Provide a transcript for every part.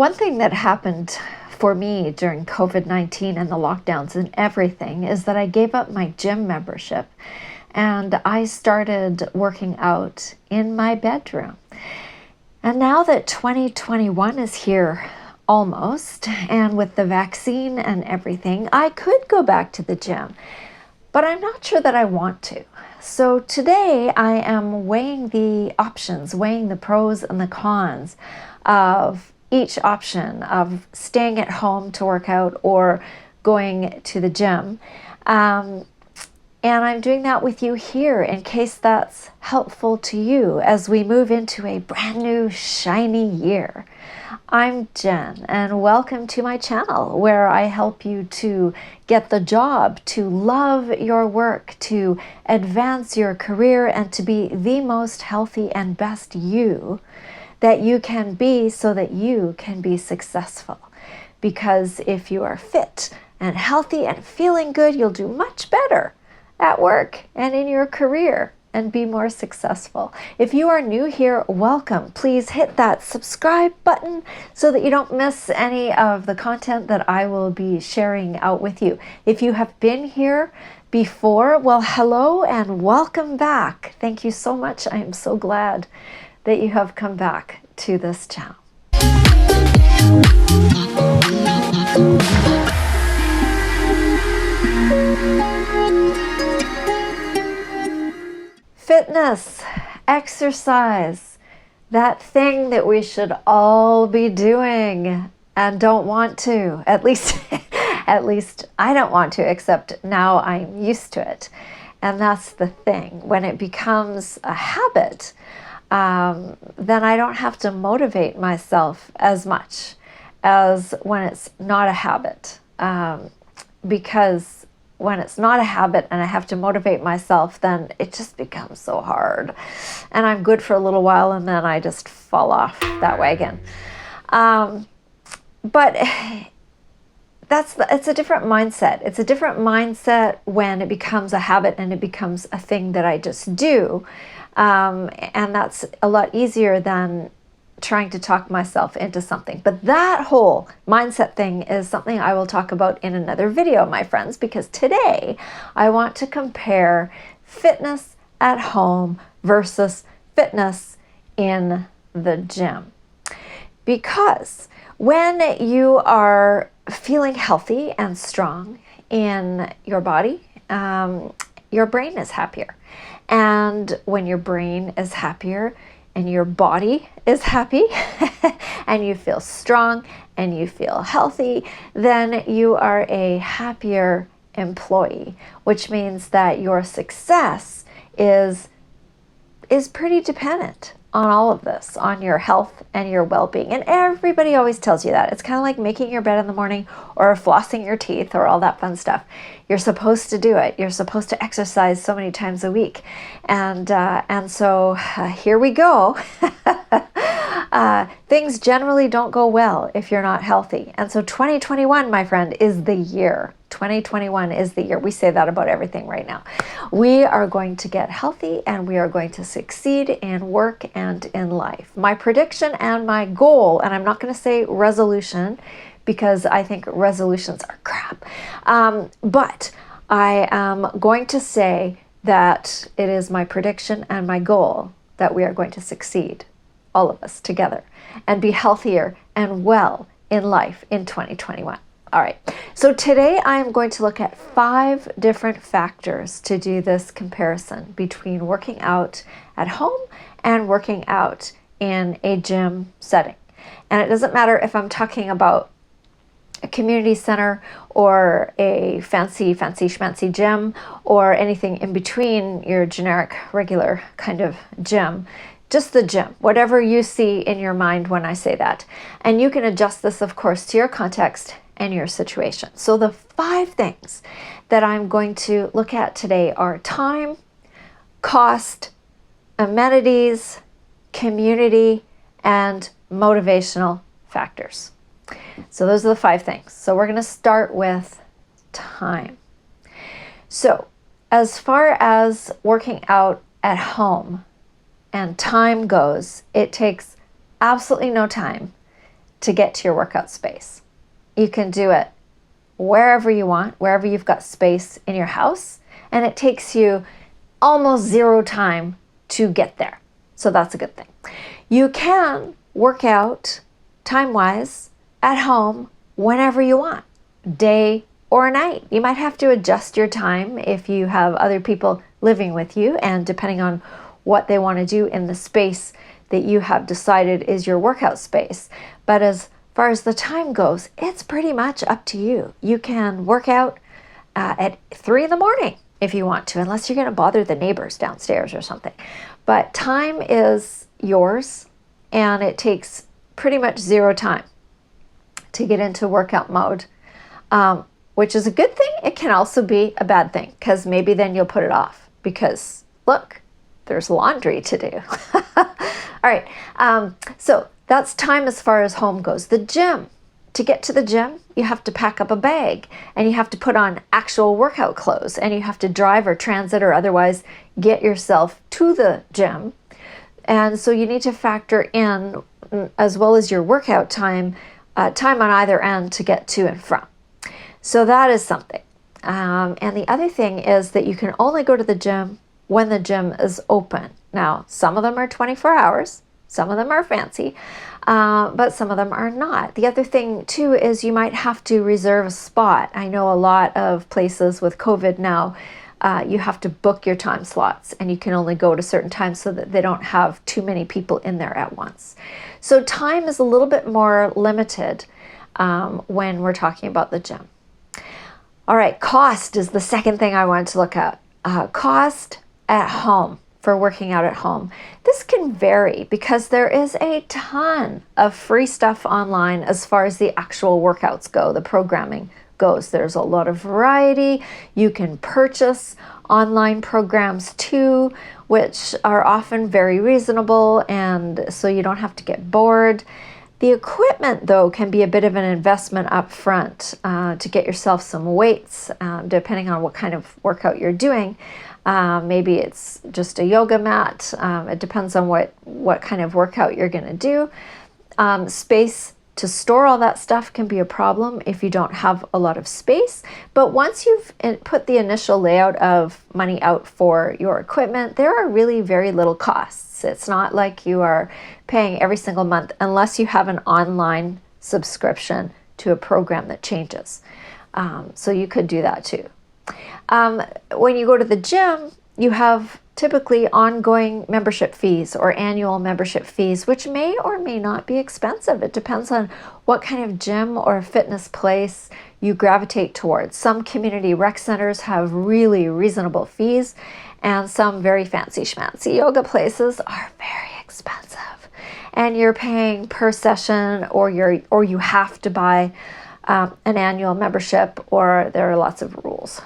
One thing that happened for me during COVID-19 and the lockdowns and everything is that I gave up my gym membership and I started working out in my bedroom. And now that 2021 is here almost, and with the vaccine and everything, I could go back to the gym, but I'm not sure that I want to. So today I am weighing the options, weighing the pros and the cons of each option of staying at home to work out or going to the gym. And I'm doing that with you here in case that's helpful to you as we move into a brand new shiny year. I'm Jen, and welcome to my channel where I help you to get the job, to love your work, to advance your career, and to be the most healthy and best you that you can be so that you can be successful. Because if you are fit and healthy and feeling good, you'll do much better at work and in your career and be more successful. If you are new here, welcome. Please hit that subscribe button so that you don't miss any of the content that I will be sharing out with you. If you have been here before, well, hello and welcome back. Thank you so much. I am so glad that you have come back to this channel. Fitness, exercise, that thing that we should all be doing and don't want to. At least I don't want to, except now I'm used to it. And that's the thing. When it becomes a habit, then I don't have to motivate myself as much as when it's not a habit. Because when it's not a habit and I have to motivate myself, then it just becomes so hard. And I'm good for a little while and then I just fall off that wagon. But it's a different mindset. It's a different mindset when it becomes a habit and it becomes a thing that I just do. And that's a lot easier than trying to talk myself into something. But that whole mindset thing is something I will talk about in another video, my friends, because today I want to compare fitness at home versus fitness in the gym. Because when you are feeling healthy and strong in your body, your brain is happier. And when your brain is happier, and your body is happy and you feel strong and you feel healthy, then you are a happier employee, which means that your success is pretty dependent on all of this, on your health and your well-being. And everybody always tells you that. It's kind of like making your bed in the morning or flossing your teeth or all that fun stuff. You're supposed to do it. You're supposed to exercise so many times a week. And so here we go. Things generally don't go well if you're not healthy. And so 2021, my friend, is the year. 2021 is the year. We say that about everything right now. We are going to get healthy and we are going to succeed in work and in life. My prediction and my goal, and I'm not going to say resolution because I think resolutions are crap, but I am going to say that it is my prediction and my goal that we are going to succeed, all of us together, and be healthier and well in life in 2021. All right, so today I am going to look at 5 different factors to do this comparison between working out at home and working out in a gym setting. And it doesn't matter if I'm talking about a community center or a fancy schmancy gym or anything in between your generic regular kind of gym. Just the gym, whatever you see in your mind when I say that. And you can adjust this, of course, to your context and your situation. So the 5 things that I'm going to look at today are time, cost, amenities, community, and motivational factors. So those are the 5 things. So we're going to start with time. So as far as working out at home and time goes, it takes absolutely no time to get to your workout space. You can do it wherever you want, wherever you've got space in your house, and it takes you almost zero time to get there. So that's a good thing. You can work out time-wise at home whenever you want, day or night. You might have to adjust your time if you have other people living with you, and depending on what they want to do in the space that you have decided is your workout space. But as far as the time goes, it's pretty much up to you. You can work out at 3 in the morning if you want to, unless you're going to bother the neighbors downstairs or something. But time is yours, and it takes pretty much zero time to get into workout mode, which is a good thing. It can also be a bad thing, because maybe then you'll put it off because, look, there's laundry to do. All right, so that's time as far as home goes. The gym. To get to the gym, you have to pack up a bag, and you have to put on actual workout clothes, and you have to drive or transit or otherwise get yourself to the gym. And so you need to factor in, as well as your workout time, time on either end to get to and from. So that is something. And the other thing is that you can only go to the gym when the gym is open. Now, some of them are 24 hours. Some of them are fancy, but some of them are not. The other thing, too, is you might have to reserve a spot. I know a lot of places with COVID now, you have to book your time slots, and you can only go at a certain time so that they don't have too many people in there at once. So time is a little bit more limited when we're talking about the gym. All right, cost is the second thing I wanted to look at. Cost at home. For working out at home. This can vary because there is a ton of free stuff online as far as the actual workouts go, the programming goes. There's a lot of variety. You can purchase online programs too, which are often very reasonable, and so you don't have to get bored. The equipment, though, can be a bit of an investment up front to get yourself some weights, depending on what kind of workout you're doing. Maybe it's just a yoga mat. It depends on what kind of workout you're going to do. Space to store all that stuff can be a problem if you don't have a lot of space. But once you've put the initial layout of money out for your equipment, there are really very little costs. It's not like you are paying every single month unless you have an online subscription to a program that changes. So you could do that too. When you go to the gym, you have typically ongoing membership fees or annual membership fees, which may or may not be expensive. It depends on what kind of gym or fitness place you gravitate towards. Some community rec centers have really reasonable fees, and some very fancy schmancy yoga places are very expensive. And you're paying per session, or you have to buy an annual membership, or there are lots of rules.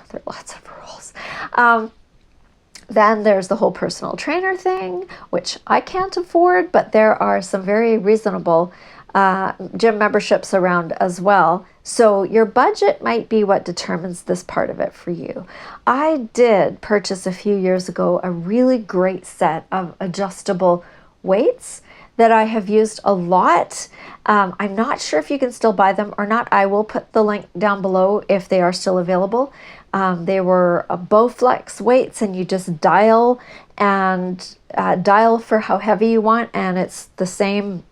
Then there's the whole personal trainer thing, which I can't afford, but there are some very reasonable gym memberships around as well. So your budget might be what determines this part of it for you. I did purchase a few years ago a really great set of adjustable weights that I have used a lot. I'm not sure if you can still buy them or not. I will put the link down below if they are still available. They were Bowflex weights, and you just dial for how heavy you want, and it's the same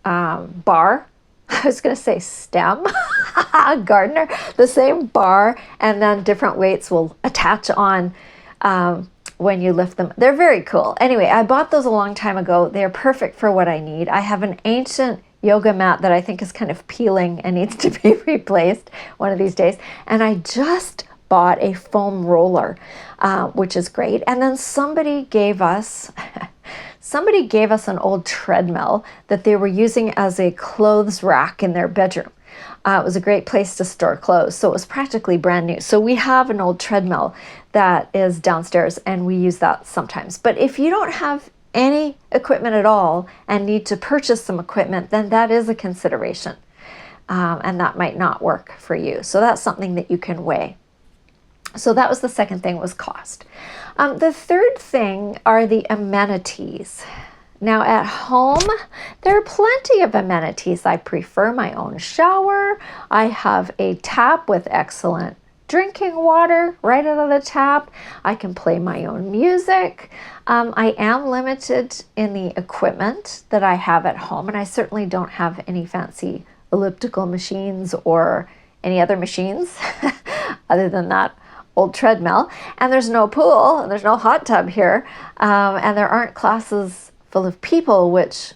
bar. I was going to say stem, Gardner, the same bar, and then different weights will attach on when you lift them. They're very cool. Anyway, I bought those a long time ago. They're perfect for what I need. I have an ancient yoga mat that I think is kind of peeling and needs to be replaced one of these days. And I just bought a foam roller, which is great. And then somebody gave us an old treadmill that they were using as a clothes rack in their bedroom. It was a great place to store clothes, so it was practically brand new. So we have an old treadmill that is downstairs, and we use that sometimes. But if you don't have any equipment at all and need to purchase some equipment, then that is a consideration, and that might not work for you. So that's something that you can weigh. So that was the second thing, was cost. The third thing are the amenities. Now at home, there are plenty of amenities. I prefer my own shower. I have a tap with excellent drinking water right out of the tap. I can play my own music. I am limited in the equipment that I have at home, and I certainly don't have any fancy elliptical machines or any other machines other than that old treadmill. And there's no pool, and there's no hot tub here, and there aren't classes full of people, which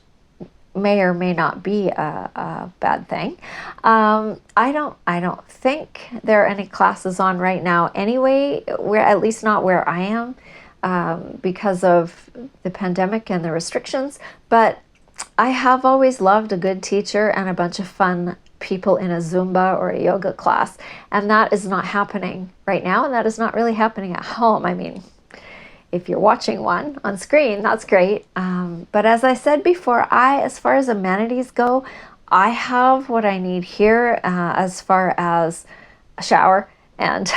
may or may not be a bad thing. I don't think there are any classes on right now anyway, at least not where I am, because of the pandemic and the restrictions. But I have always loved a good teacher and a bunch of fun people in a Zumba or a yoga class, and that is not happening right now, and that is not really happening at home. I mean, if you're watching one on screen, that's great. But as I said before, as far as amenities go, I have what I need here, as far as a shower and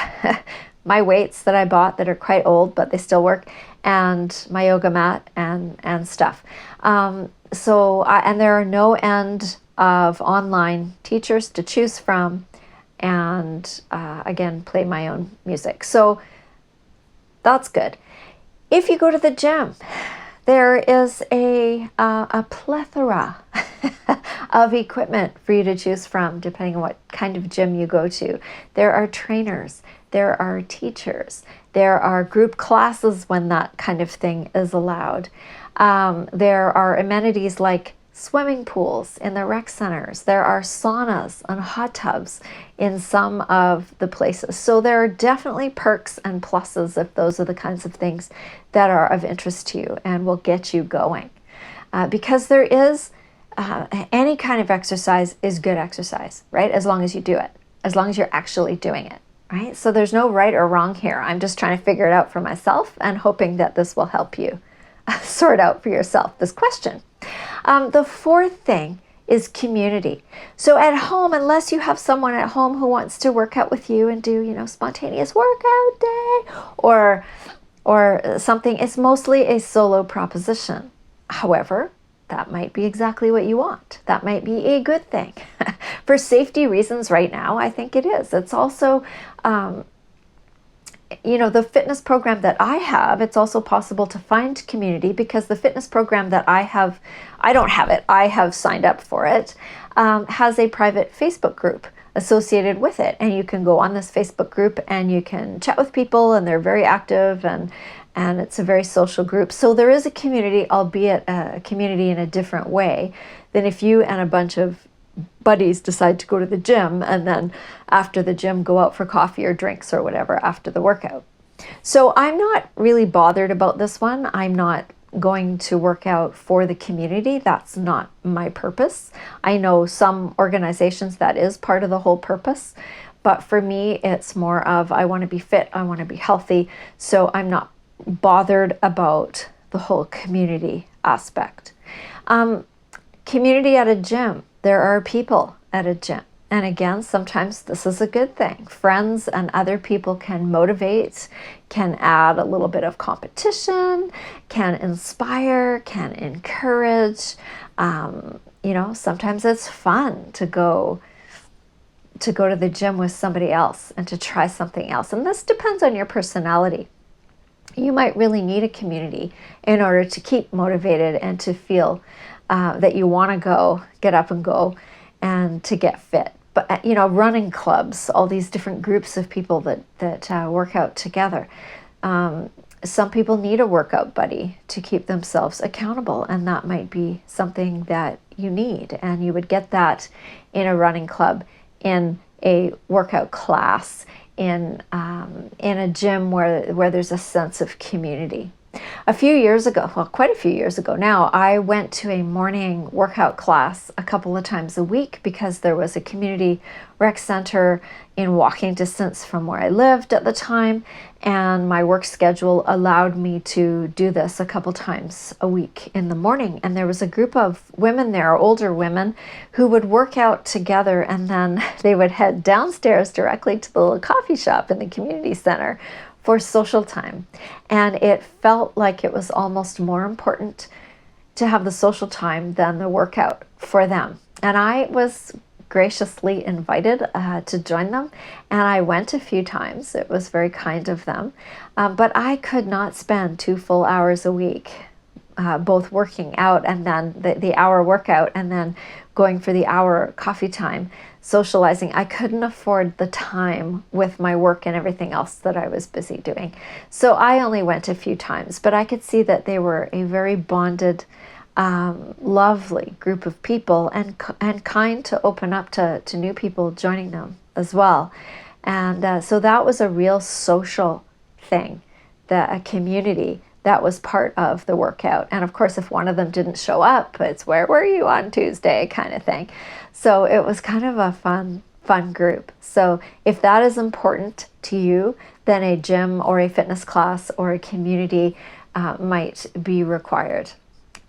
my weights that I bought that are quite old, but they still work, and my yoga mat and stuff. And there are no end of online teachers to choose from, and again, play my own music. So that's good. If you go to the gym, there is a plethora of equipment for you to choose from, depending on what kind of gym you go to. There are trainers, there are teachers, there are group classes when that kind of thing is allowed. There are amenities like swimming pools in the rec centers. There are saunas and hot tubs in some of the places. So there are definitely perks and pluses if those are the kinds of things that are of interest to you and will get you going. Because there is any kind of exercise is good exercise, right? As long as you do it, as long as you're actually doing it, right? So there's no right or wrong here. I'm just trying to figure it out for myself and hoping that this will help you sort out for yourself this question. The fourth thing is community. So at home, unless you have someone at home who wants to work out with you and do, spontaneous workout day or something, it's mostly a solo proposition. However, that might be exactly what you want. That might be a good thing. For safety reasons right now, I think it is. It's also, the fitness program that I have, it's also possible to find community, because the fitness program that I have, I don't have it, I have signed up for it, has a private Facebook group associated with it. And you can go on this Facebook group and you can chat with people, and they're very active, and it's a very social group. So there is a community, albeit a community in a different way than if you and a bunch of buddies decide to go to the gym and then after the gym go out for coffee or drinks or whatever after the workout. So I'm not really bothered about this one. I'm not going to work out for the community. That's not my purpose. I know some organizations that is part of the whole purpose, but for me it's more of I want to be fit, I want to be healthy, so I'm not bothered about the whole community aspect. Community at a gym. There are people at a gym. And again, sometimes this is a good thing. Friends and other people can motivate, can add a little bit of competition, can inspire, can encourage. Sometimes it's fun to go to the gym with somebody else and to try something else. And this depends on your personality. You might really need a community in order to keep motivated and to feel that you want to get up and go and to get fit. But, running clubs, all these different groups of people that work out together. Some people need a workout buddy to keep themselves accountable, and that might be something that you need. And you would get that in a running club, in a workout class, in a gym where there's a sense of community. A few years ago, well, quite a few years ago now, I went to a morning workout class a couple of times a week because there was a community rec center in walking distance from where I lived at the time, and my work schedule allowed me to do this a couple times a week in the morning. And there was a group of women there, older women, who would work out together, and then they would head downstairs directly to the little coffee shop in the community center for social time. And it felt like it was almost more important to have the social time than the workout for them. And I was graciously invited to join them, and I went a few times. It was very kind of them, but I could not spend 2 full hours a week both working out and then the hour workout and then going for the hour coffee time socializing. I couldn't afford the time with my work and everything else that I was busy doing. So I only went a few times, but I could see that they were a very bonded, lovely group of people, and kind to open up to new people joining them as well. And so that was a real social thing, a community that was part of the workout. And of course, if one of them didn't show up, it's where were you on Tuesday kind of thing. So it was kind of a fun group. So if that is important to you, then a gym or a fitness class or a community might be required.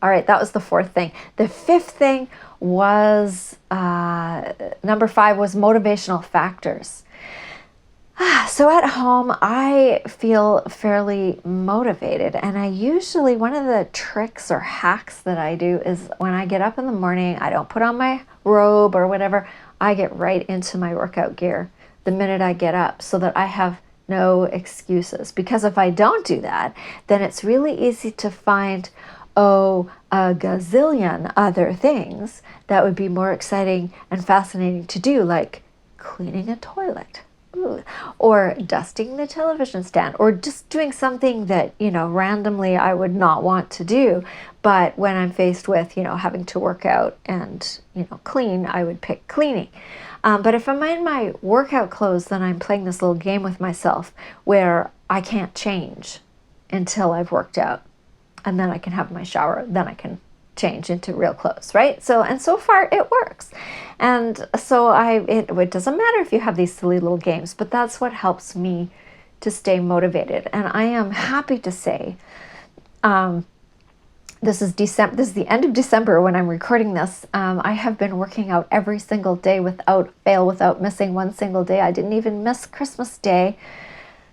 All right, that was the 4th thing. The 5th thing was, number 5 was motivational factors. So at home, I feel fairly motivated, and I usually, one of the tricks or hacks that I do is when I get up in the morning, I don't put on my robe or whatever, I get right into my workout gear the minute I get up so that I have no excuses. Because if I don't do that, then it's really easy to find, a gazillion other things that would be more exciting and fascinating to do, like cleaning a toilet. Or dusting the television stand, or just doing something that, randomly I would not want to do. But when I'm faced with, having to work out and, clean, I would pick cleaning. But if I'm in my workout clothes, then I'm playing this little game with myself where I can't change until I've worked out. And then I can have my shower, then I can change into real clothes, right? So far it works. And so it doesn't matter if you have these silly little games, but that's what helps me to stay motivated. And I am happy to say, this is the end of December when I'm recording this. I have been working out every single day without fail, without missing one single day. I didn't even miss Christmas Day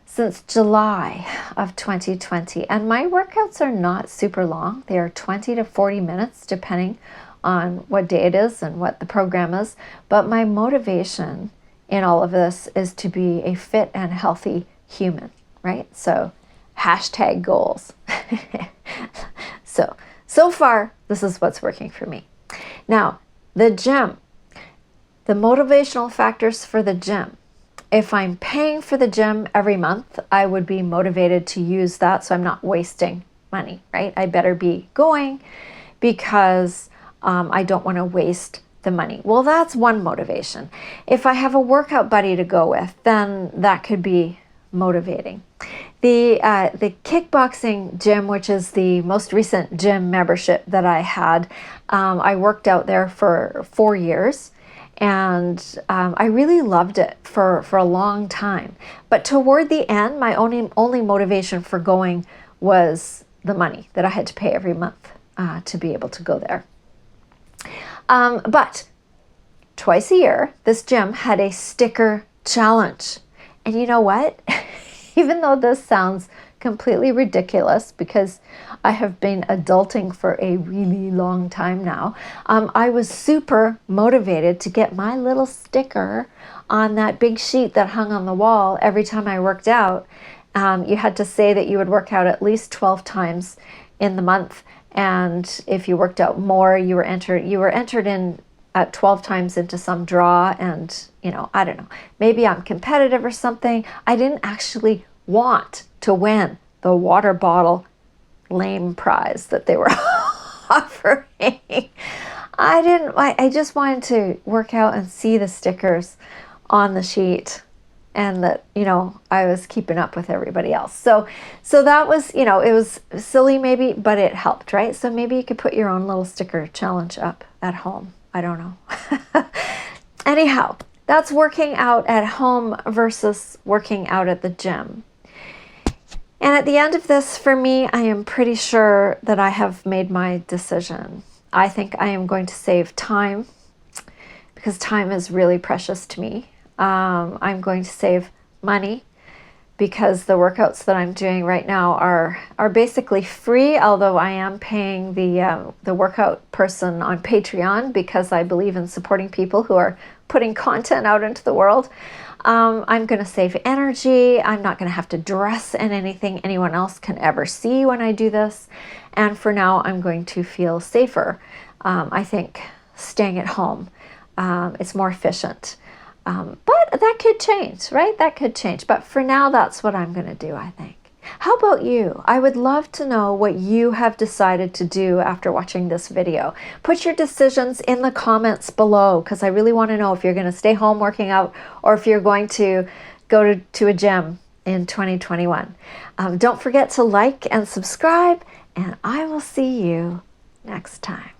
since July of 2020. And my workouts are not super long. They are 20 to 40 minutes, depending on what day it is and what the program is. But my motivation in all of this is to be a fit and healthy human, right? So #goals. So far, this is what's working for me. Now, the gym, the motivational factors for the gym. If I'm paying for the gym every month, I would be motivated to use that so I'm not wasting money, right? I better be going because I don't want to waste the money. Well, that's one motivation. If I have a workout buddy to go with, then that could be motivating. The kickboxing gym, which is the most recent gym membership that I had, I worked out there for 4 years. And I really loved it for a long time. But toward the end, my only motivation for going was the money that I had to pay every month to be able to go there. But twice a year, this gym had a sticker challenge. And you know what? Even though this sounds completely ridiculous, because I have been adulting for a really long time now, I was super motivated to get my little sticker on that big sheet that hung on the wall every time I worked out. You had to say that you would work out at least 12 times in the month, and if you worked out more, you were entered in at 12 times into some draw. And I don't know, maybe I'm competitive or something. I didn't actually want to win the water bottle lame prize that they were offering. I just wanted to work out and see the stickers on the sheet, and that I was keeping up with everybody else. So that was, it was silly maybe, but it helped, right? So maybe you could put your own little sticker challenge up at home. I don't know. Anyhow, that's working out at home versus working out at the gym. And at the end of this, for me, I am pretty sure that I have made my decision. I think I am going to save time, because time is really precious to me. I'm going to save money because the workouts that I'm doing right now are basically free, although I am paying the workout person on Patreon because I believe in supporting people who are putting content out into the world. I'm going to save energy. I'm not going to have to dress in anything anyone else can ever see when I do this. And for now, I'm going to feel safer. I think staying at home, it's more efficient. But that could change, right? That could change. But for now, that's what I'm going to do, I think. How about you? I would love to know what you have decided to do after watching this video. Put your decisions in the comments below because I really want to know if you're going to stay home working out or if you're going to go to a gym in 2021. Don't forget to like and subscribe, and I will see you next time.